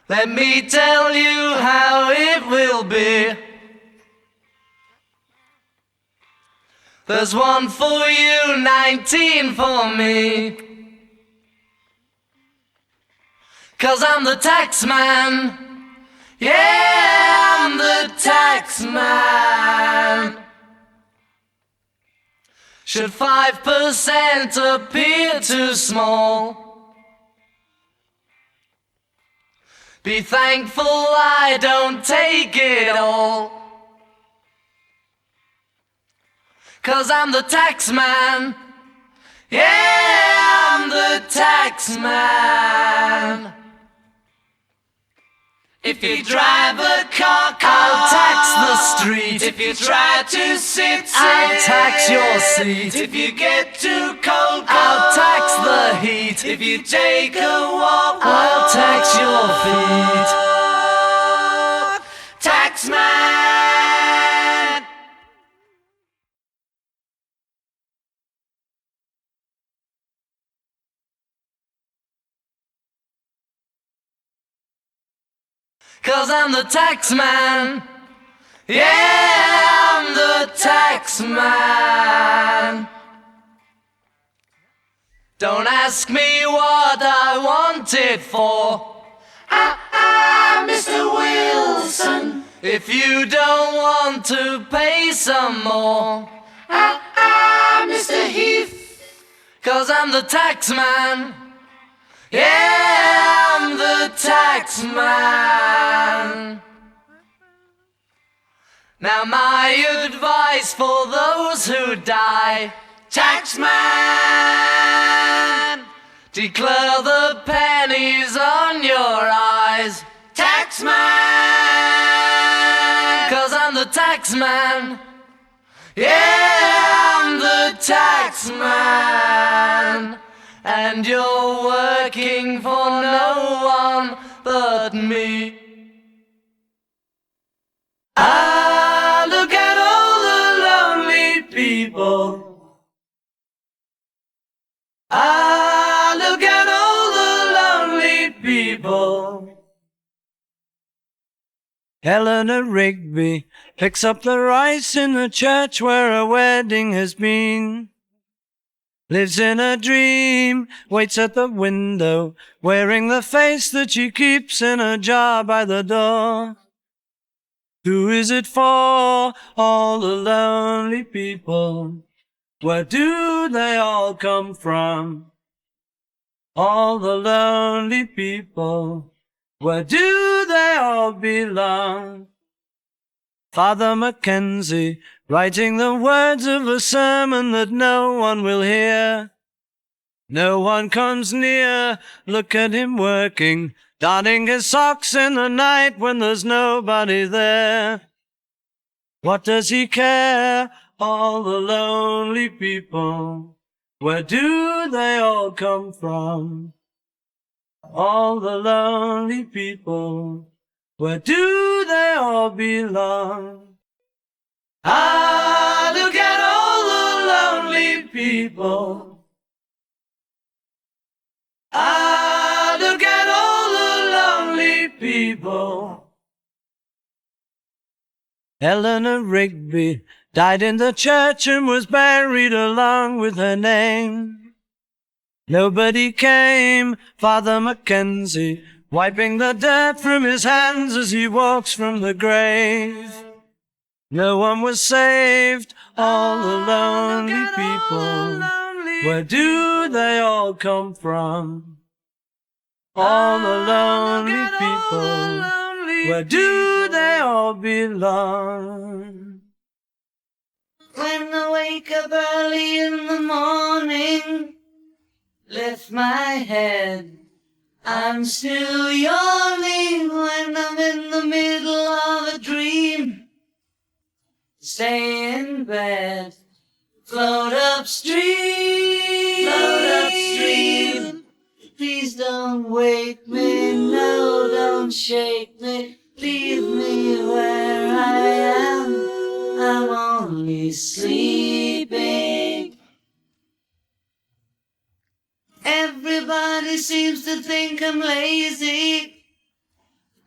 Let me tell you how it will be. There's one for you, 19 for me. 'Cause I'm the taxman. Yeah, I'm the taxman. Should 5% appear too small? Be thankful I don't take it all. 'Cause I'm the taxman. Yeah, I'm the taxman. If you drive a car, I'll tax the street. If you try to sit, I'll tax your seat. If you get too cold, I'll tax the heat. If you take a walk, I'll tax your feet. Taxman. Cause I'm the taxman. Yeah, I'm the taxman. Don't ask me what I want it for. Mr. Wilson. If you don't want to pay some more. Mr. Heath. Cause I'm the taxman. Yeah, I'm the taxman. Now my advice for those who die. Taxman, declare the pennies on your eyes. Taxman, 'cause I'm the taxman. Yeah, I'm the taxman. And you're working for no one but me. I look at all the lonely people. I look at all the lonely people. Eleanor Rigby picks up the rice in the church where a wedding has been. Lives in a dream, waits at the window, wearing the face that she keeps in a jar by the door. Who is it for? All the lonely people. Where do they all come from? All the lonely people. Where do they all belong? Father Mackenzie, writing the words of a sermon that no one will hear. No one comes near, look at him working, darning his socks in the night when there's nobody there. What does he care? All the lonely people. Where do they all come from? All the lonely people. Where do they all belong? I look at all the lonely people. I look at all the lonely people. Eleanor Rigby died in the church and was buried along with her name. Nobody came, Father Mackenzie, wiping the dirt from his hands as he walks from the grave. No one was saved, all the lonely people. Where do they all come from? All the lonely people. Where do they all belong? When I wake up early in the morning, lift my head, I'm still yawning. When I'm in the middle of a dream, stay in bed, float upstream, please don't wake me, no, don't shake me, leave me where I am, I'm only sleeping. Everybody seems to think I'm lazy,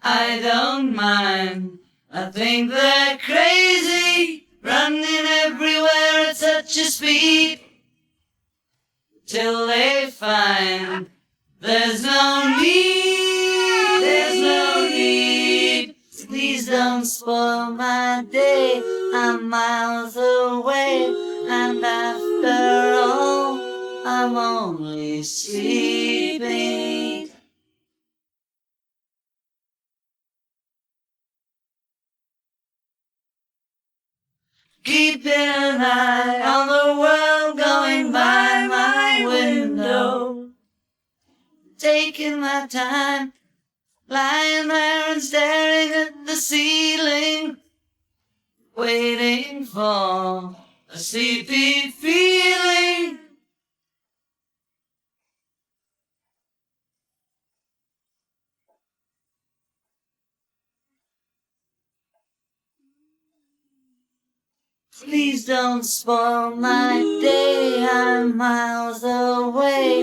I don't mind. I think they're crazy, running everywhere at such a speed, till they find there's no need. Please don't spoil my day. I'm miles away, and after all, I'm only sleeping. Keeping an eye on the world going by my window, taking my time, lying there and staring at the ceiling, waiting for a sleepy feeling. Please don't spoil my day, I'm miles away,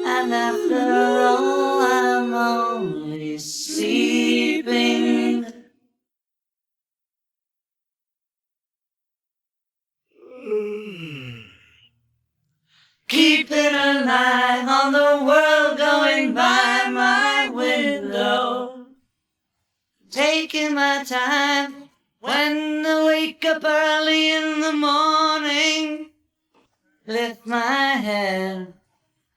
and after all I'm only sleeping. Keeping an eye on the world going by my window, taking my time when I wake up early in the morning, lift my head,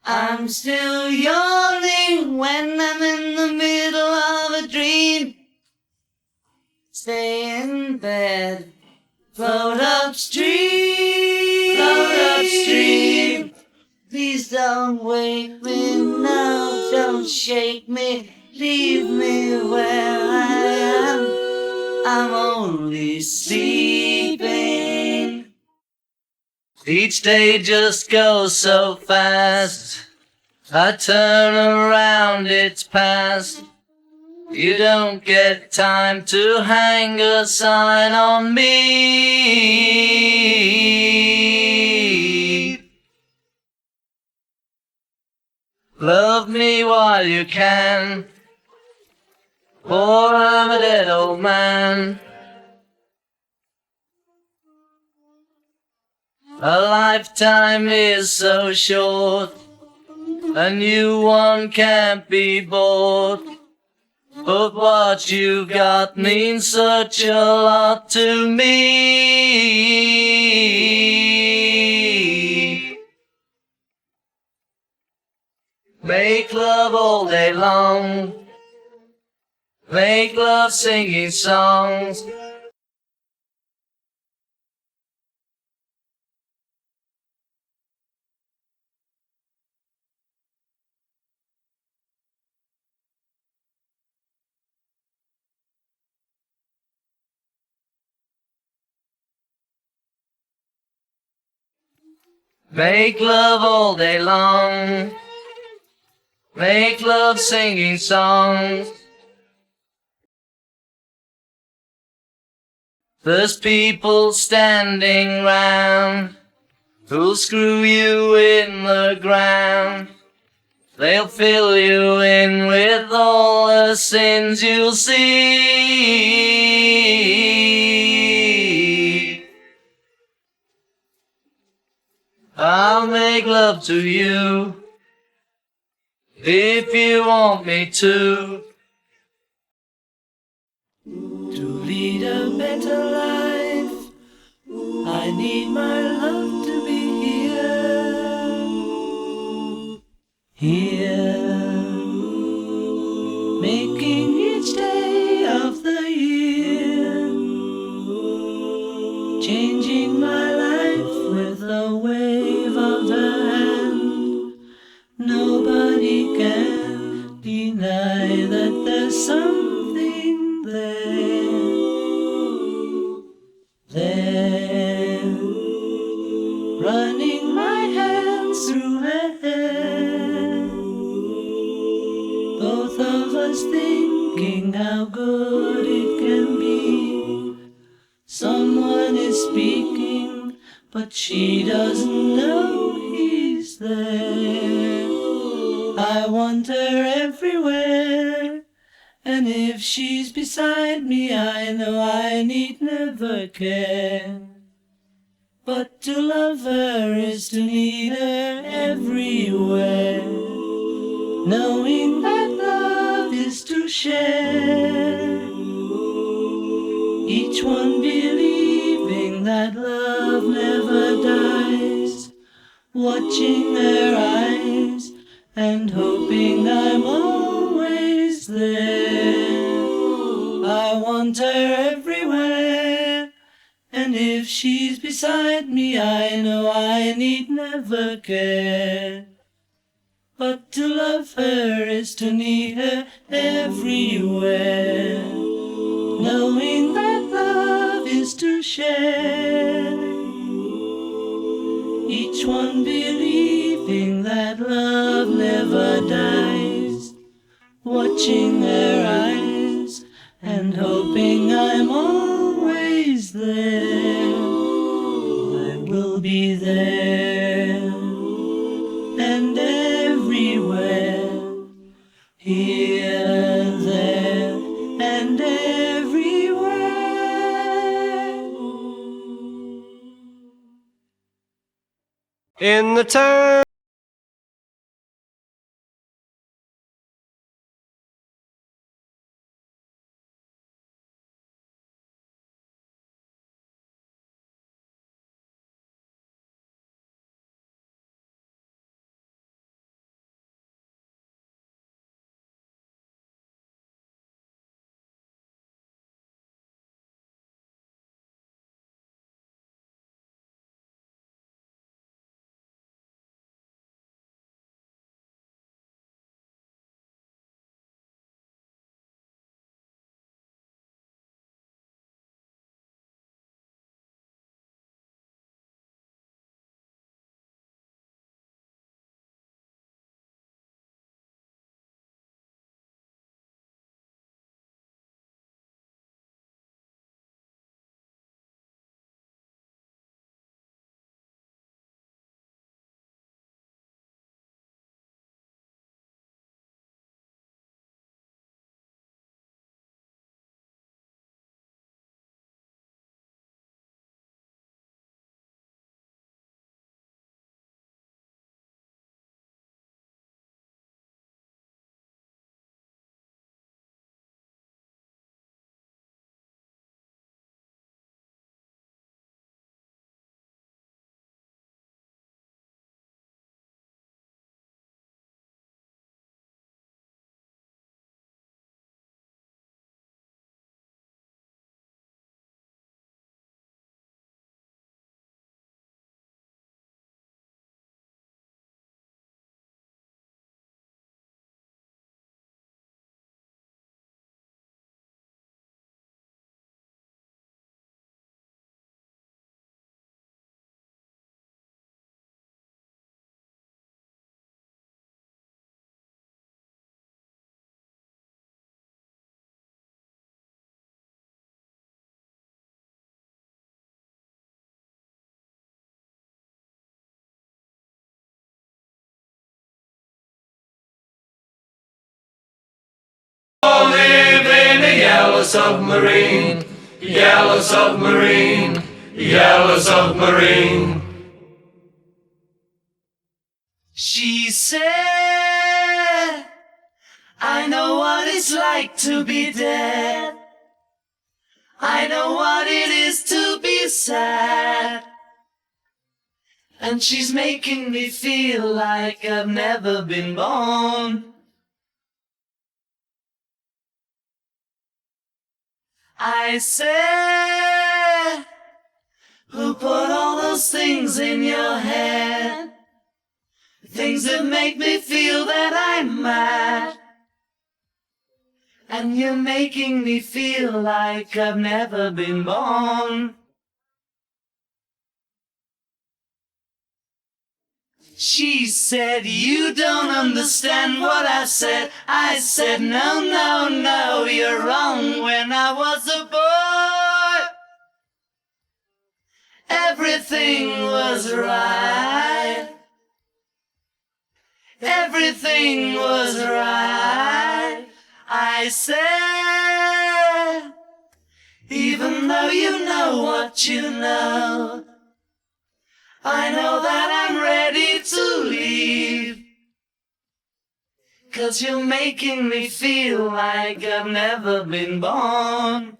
I'm still yawning when I'm in the middle of a dream. Stay in bed, float upstream. Please don't wake me now, don't shake me, leave me where I am. I'm only sleeping. Each day just goes so fast. I turn around, it's past. You don't get time to hang a sign on me. Love me while you can, or I'm a dead old man. A lifetime is so short, a new one can't be bought. But what you got means such a lot to me. Make love all day long, make love singing songs. Make love all day long, make love singing songs. There's people standing round who'll screw you in the ground. They'll fill you in with all the sins you'll see. I'll make love to you if you want me to. To lead a better life, I need my love to be here, making each day of the year, changing my life with a wave of her hand. Nobody can deny that there's something there, running my hands through her hair, both of us thinking how good it can be. Someone is speaking, but she doesn't know he's there. I want her everywhere, and And if she's beside me, I know I need never care. But to love her is to need her everywhere. Knowing that love is to share. Each one believing that love never dies. Watching their eyes and hoping I'm always there. I want her everywhere. And if she's beside me, I know I need never care. But to love her is to need her everywhere. Knowing that love is to share. Each one believing that love never dies. Watching their eyes and hoping I'm always there. I will be there and everywhere, here, there, and everywhere. In the town. Live in a yellow submarine, yellow submarine, yellow submarine. She said, I know what it's like to be dead. I know what it is to be sad. And she's making me feel like I've never been born. I said, who put all those things in your head? Things that make me feel that I'm mad. And you're making me feel like I've never been born. She said, you don't understand what I said. I said, no, no, no, you're wrong. When I was a boy, everything was right. Everything was right. I said, Even though you know what you know, I know that I'm ready to leave. 'Cause you're making me feel like I've never been born.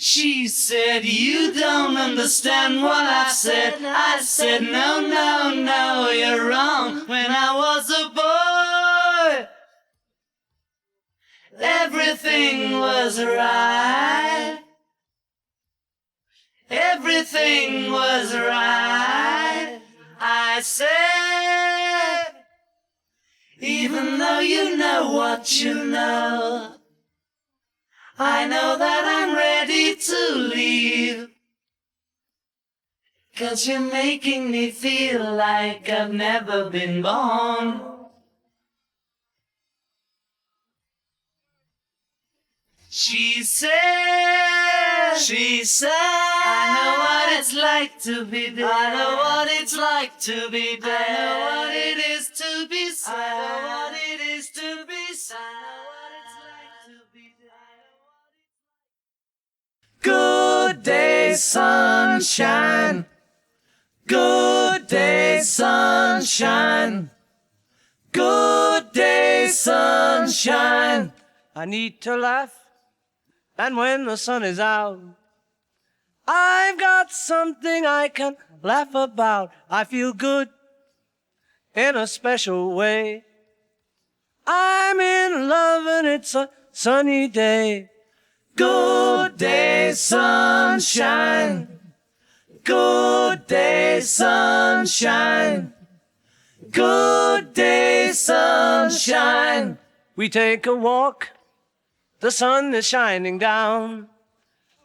She said, you don't understand what I said. I said, no, no, no, you're wrong. When I was a boy, everything was right. Everything was right. I said, even though you know what you know, I know that I'm ready to leave. 'Cause you're making me feel like I've never been born. She said, I know what it's like to be dead. I know what it's like to be dead. I know what it is to be sad. I know what it is to be sad. I know what it's like to be dead. Good day, sunshine. Good day, sunshine. Good day, sunshine. I need to laugh, and when the sun is out, I've got something I can laugh about. I feel good in a special way. I'm in love and it's a sunny day. Good day, sunshine. Good day, sunshine. Good day, sunshine. We take a walk, the sun is shining down,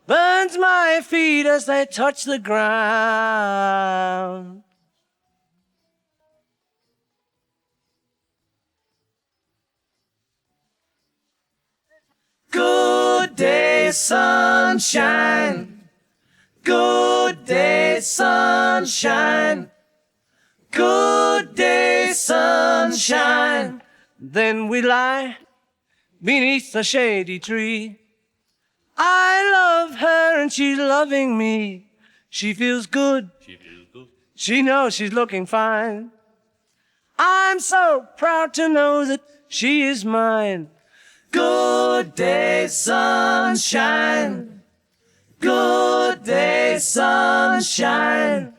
burns my feet as they touch the ground. Good day, sunshine. Good day, sunshine. Good day, sunshine. Then we lie beneath the shady tree. I love her and she's loving me. She feels good. She knows she's looking fine. I'm so proud to know that she is mine. Good day, sunshine. Good day, sunshine.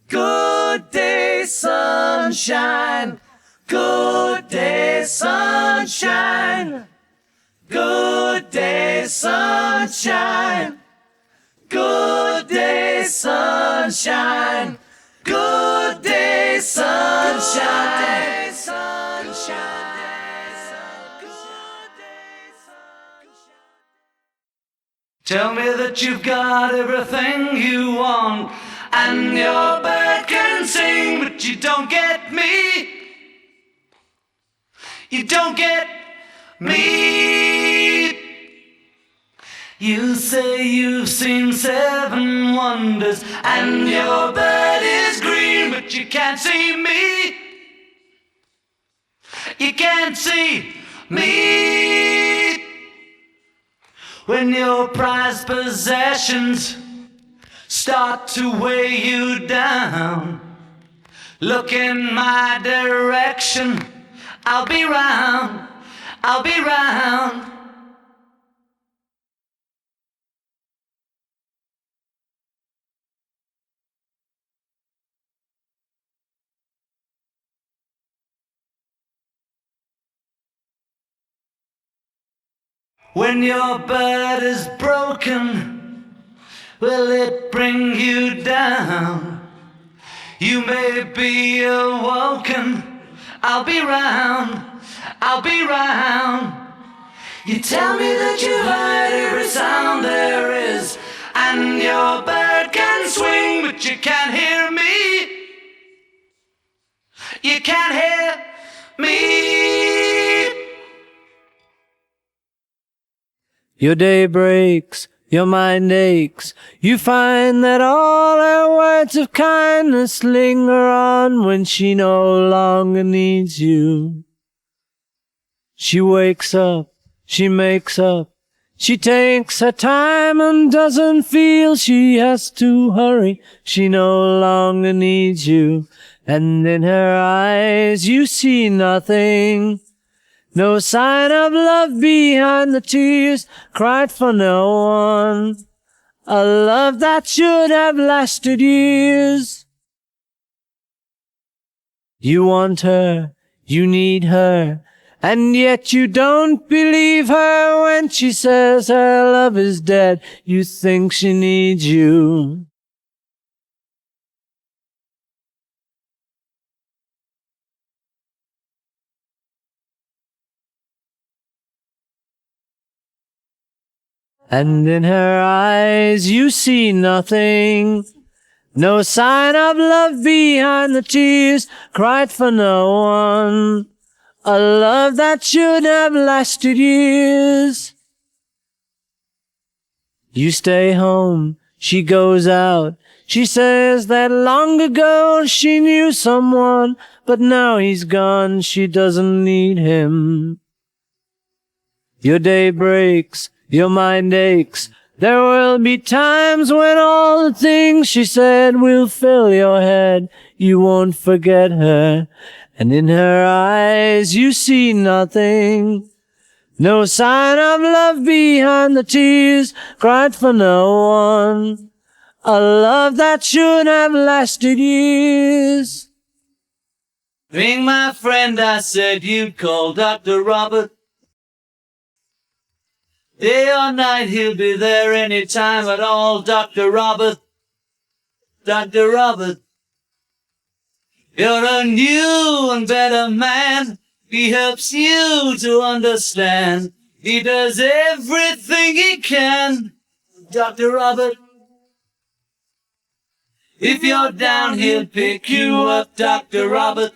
Good day, sunshine. Good day, sunshine. Good day, sunshine. Good day, sunshine. Good day, sunshine. Tell me that you've got everything you want, and your bird can sing, but you don't get me. You don't get me. You say you've seen 7 wonders, and your bird is green, but you can't see me. You can't see me. When your prized possessions start to weigh you down, look in my direction. I'll be round, I'll be round. When your bird is broken, will it bring you down? You may be awoken. I'll be round, I'll be round. You tell me that you heard every sound there is, and your bird can swing, but you can't hear me. You can't hear me. Your day breaks, your mind aches. You find that all her words of kindness linger on when she no longer needs you. She wakes up, she makes up, she takes her time and doesn't feel she has to hurry. She no longer needs you, and in her eyes you see nothing. No sign of love behind the tears cried for no one. A love that should have lasted years. You want her, you need her, and yet you don't believe her when she says her love is dead. You think she needs you. And in her eyes you see nothing. No sign of love behind the tears cried for no one. A love that should have lasted years. You stay home, she goes out. She says that long ago she knew someone, but now he's gone, she doesn't need him. Your day breaks, your mind aches. There will be times when all the things she said will fill your head. You won't forget her, and in her eyes you see nothing. No sign of love behind the tears cried for no one. A love that should have lasted years. Ring my friend, I said you'd call Dr. Robert. Day or night, he'll be there any time at all. Dr. Robert, Dr. Robert. You're a new and better man. He helps you to understand. He does everything he can. Dr. Robert. If you're down, he'll pick you up. Dr. Robert.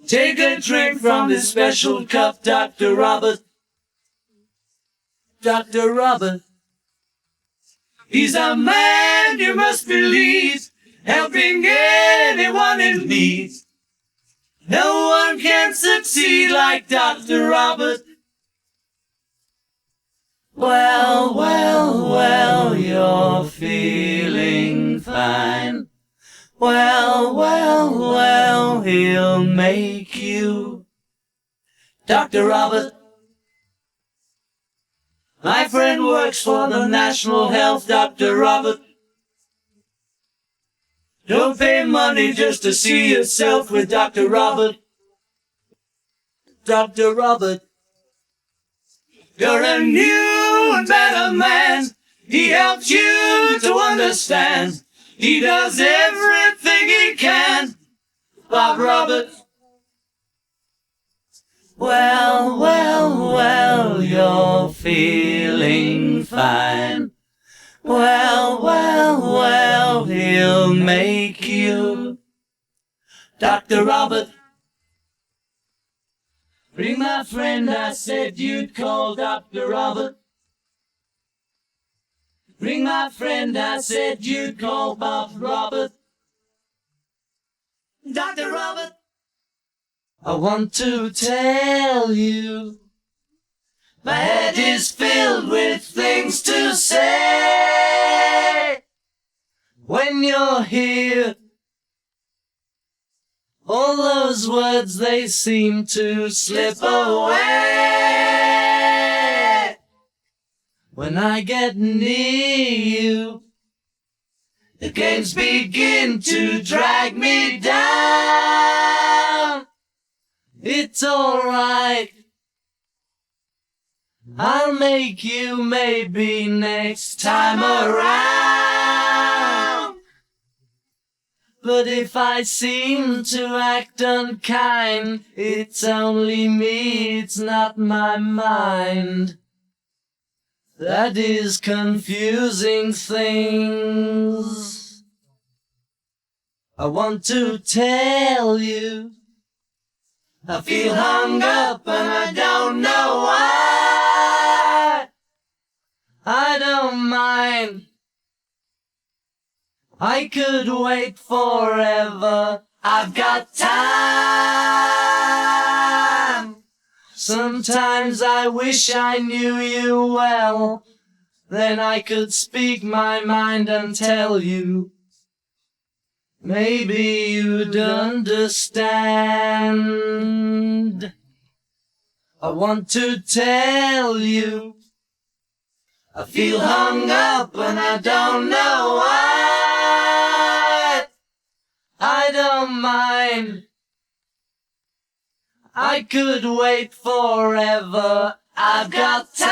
Take a drink from this special cup. Dr. Robert. Dr. Robert. He's a man you must believe, helping anyone in need. No one can succeed like Dr. Robert. Well, well, well, you're feeling fine. Well, well, well, he'll make you. Dr. Robert. My friend works for the National Health. Dr. Robert. Don't pay money just to see yourself with Dr. Robert. Dr. Robert. You're a new and better man. He helps you to understand. He does everything he can. Bob Robert. Well, well, well, you're feeling fine. Well, well, well, he'll make you. Dr. Robert. Ring my friend, I said you'd call Dr. Robert. Ring my friend, I said you'd call Bob Robert. Dr. Robert. I want to tell you, my head is filled with things to say. When you're here, all those words, they seem to slip away. When I get near you, the games begin to drag me down. It's alright, I'll make you maybe next time around. But if I seem to act unkind, it's only me, it's not my mind that is confusing things. I want to tell you, I feel hung up and I don't know why. I don't mind, I could wait forever, I've got time. Sometimes I wish I knew you well, then I could speak my mind and tell you. Maybe you'd understand. I want to tell you, I feel hung up and I don't know why. I don't mind, I could wait forever. I've got time.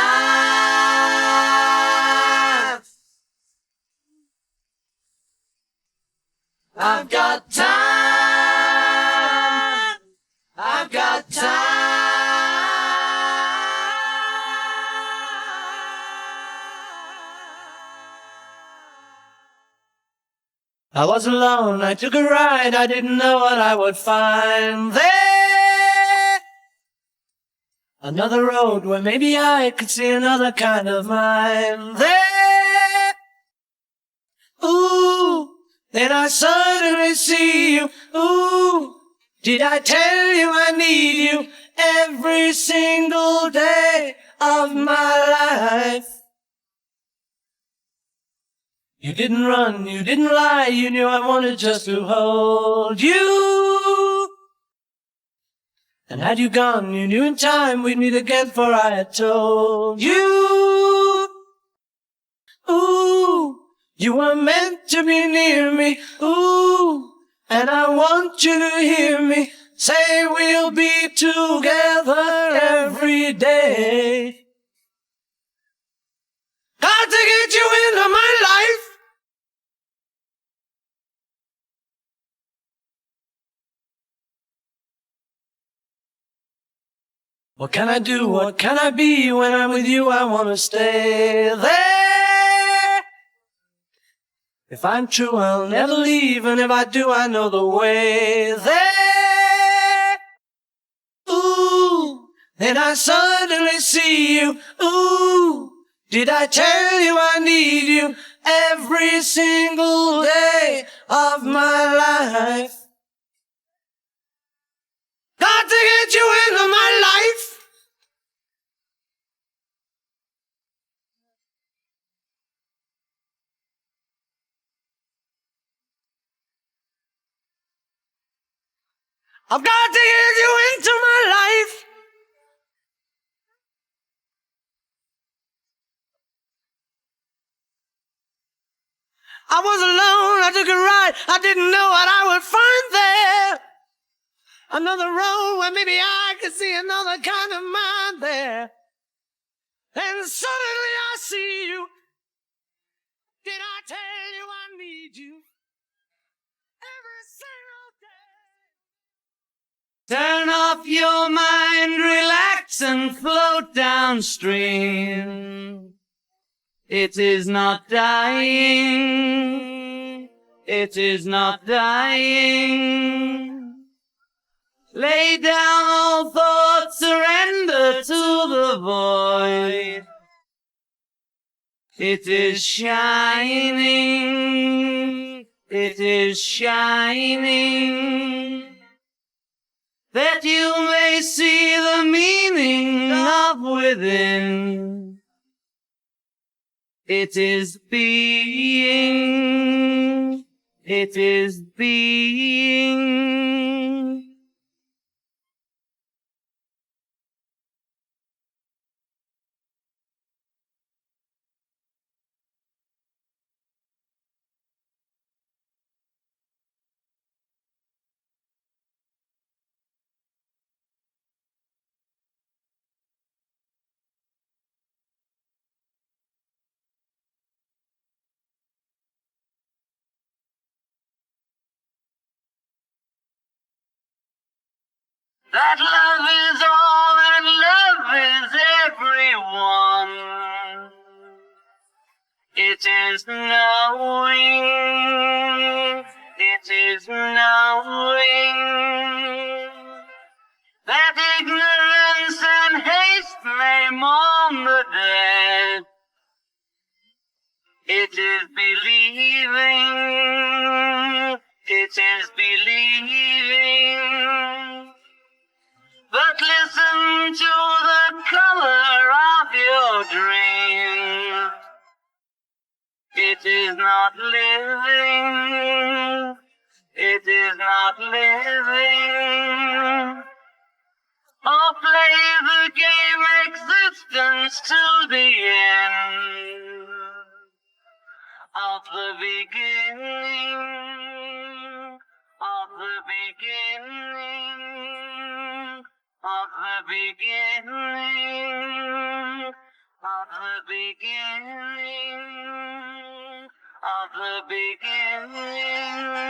I've got time. I've got time. I was alone, I took a ride, I didn't know what I would find there. Another road where maybe I could see another kind of mind there. Ooh, then I suddenly see you. Ooh, did I tell you I need you every single day of my life? You didn't run, you didn't lie, you knew I wanted just to hold you. And had you gone, you knew in time we'd meet again, for I had told you. Ooh, you were meant to be near me. Ooh, and I want you to hear me say we'll be together every day. Got to get you into my life. What can I do? What can I be? When I'm with you, I want to stay there. If I'm true, I'll never leave, and if I do, I know the way there. Ooh, then I suddenly see you. Ooh, did I tell you I need you every single day of my life? Got to get you into my life. I've got to get you into my life. I was alone, I took a ride, I didn't know what I would find there. Another road where maybe I could see another kind of mind there. And suddenly I see you. Did I tell you I need you every single day? Turn off your mind, relax and float downstream. It is not dying. It is not dying. Lay down all thoughts, surrender to the void. It is shining. It is shining. That you may see the meaning of within. It is being. It is being. That love is all and love is everyone. It is knowing, it is knowing that ignorance and haste may mourn the dead. It is believing, it is believing. But listen to the It is not living. It is not living. Or play the game existence till the end of the beginning, of the beginning, of the beginning, of the beginning, of the beginning.